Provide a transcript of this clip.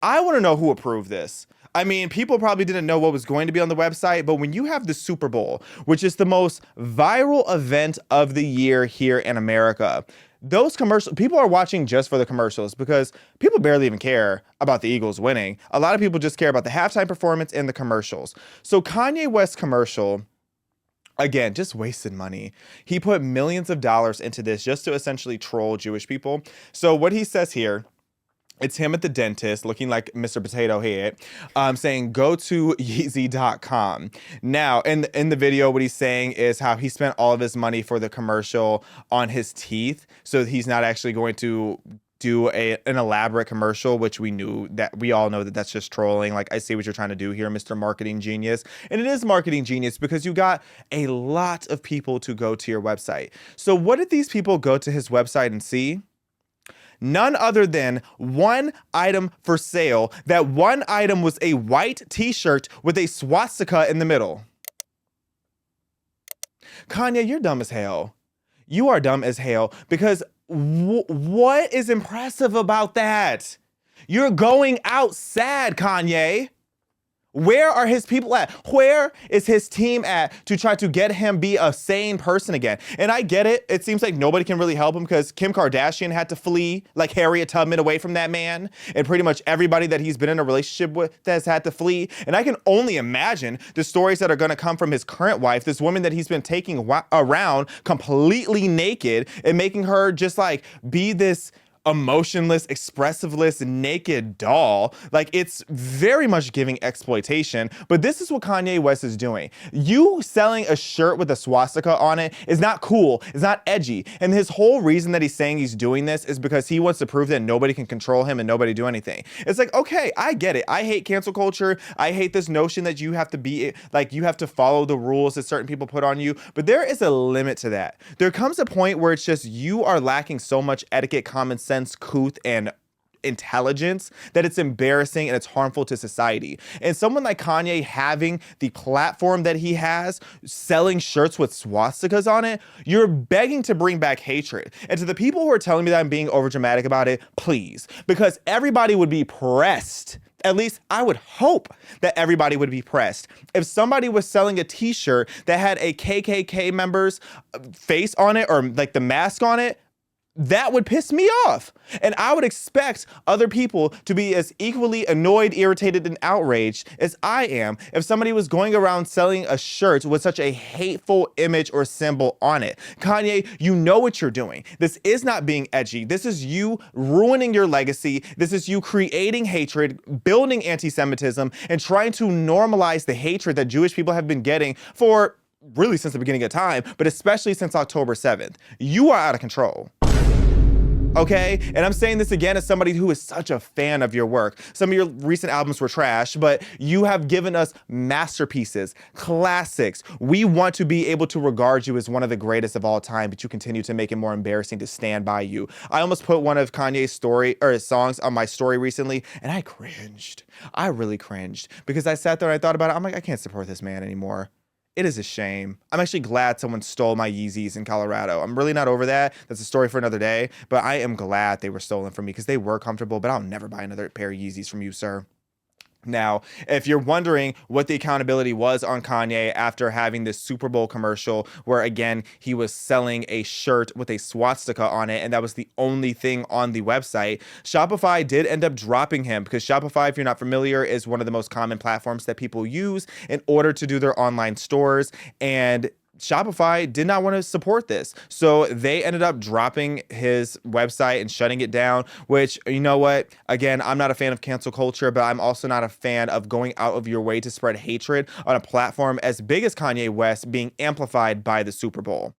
I want to know who approved this. I mean, people probably didn't know what was going to be on the website, but when you have the Super Bowl, which is the most viral event of the year here in America, those commercials, people are watching just for the commercials because people barely even care about the Eagles winning. A lot of people just care about the halftime performance and the commercials. So Kanye West commercial, again, just wasted money. He put millions of dollars into this just to essentially troll Jewish people. So what he says here, it's him at the dentist looking like Mr. Potato Head, saying, go to Yeezy.com. Now, in the video, what he's saying is how he spent all of his money for the commercial on his teeth. So he's not actually going to do an elaborate commercial, which we all know that that's just trolling. Like, I see what you're trying to do here, Mr. Marketing Genius. And it is marketing genius because you got a lot of people to go to your website. So what did these people go to his website and see? None other than one item for sale. That one item was a white t-shirt with a swastika in the middle. Kanye, you're dumb as hell. You are dumb as hell because what is impressive about that? You're going out sad, Kanye. Where are his people at? Where is his team at to try to get him be a sane person again? And I get it. It seems like nobody can really help him because Kim Kardashian had to flee like Harriet Tubman away from that man. And pretty much everybody that he's been in a relationship with has had to flee. And I can only imagine the stories that are going to come from his current wife, this woman that he's been taking around completely naked and making her just like be this emotionless, expressionless, naked doll. Like, it's very much giving exploitation, but this is what Kanye West is doing. You selling a shirt with a swastika on it is not cool. It's not edgy. And his whole reason that he's saying he's doing this is because he wants to prove that nobody can control him and nobody do anything. It's like, okay, I get it. I hate cancel culture. I hate this notion that you have to be like, you have to follow the rules that certain people put on you, but there is a limit to that. There comes a point where it's just, you are lacking so much etiquette, common sense, couth, and intelligence that it's embarrassing and it's harmful to society. And someone like Kanye having the platform that he has, selling shirts with swastikas on it, you're begging to bring back hatred. And to the people who are telling me that I'm being overdramatic about it, please, because everybody would be pressed. At least I would hope that everybody would be pressed if somebody was selling a t-shirt that had a KKK member's face on it or like the mask on it. That would piss me off. And I would expect other people to be as equally annoyed, irritated, and outraged as I am if somebody was going around selling a shirt with such a hateful image or symbol on it. Kanye, you know what you're doing. This is not being edgy. This is you ruining your legacy. This is you creating hatred, building anti-Semitism, and trying to normalize the hatred that Jewish people have been getting for really since the beginning of time, but especially since October 7th. You are out of control. Okay? And I'm saying this again as somebody who is such a fan of your work. Some of your recent albums were trash, but you have given us masterpieces, classics. We want to be able to regard you as one of the greatest of all time, but you continue to make it more embarrassing to stand by you. I almost put one of Kanye's songs on my story recently, and I cringed. I really cringed because I sat there and I thought about it. I'm like, I can't support this man anymore. It is a shame. I'm actually glad someone stole my Yeezys in Colorado. I'm really not over that. That's a story for another day. But I am glad they were stolen from me because they were comfortable. But I'll never buy another pair of Yeezys from you, sir. Now, if you're wondering what the accountability was on Kanye after having this Super Bowl commercial where, again, he was selling a shirt with a swastika on it, and that was the only thing on the website, Shopify did end up dropping him because Shopify, if you're not familiar, is one of the most common platforms that people use in order to do their online stores. And Shopify did not want to support this. So they ended up dropping his website and shutting it down, which, you know what? Again, I'm not a fan of cancel culture, but I'm also not a fan of going out of your way to spread hatred on a platform as big as Kanye West being amplified by the Super Bowl.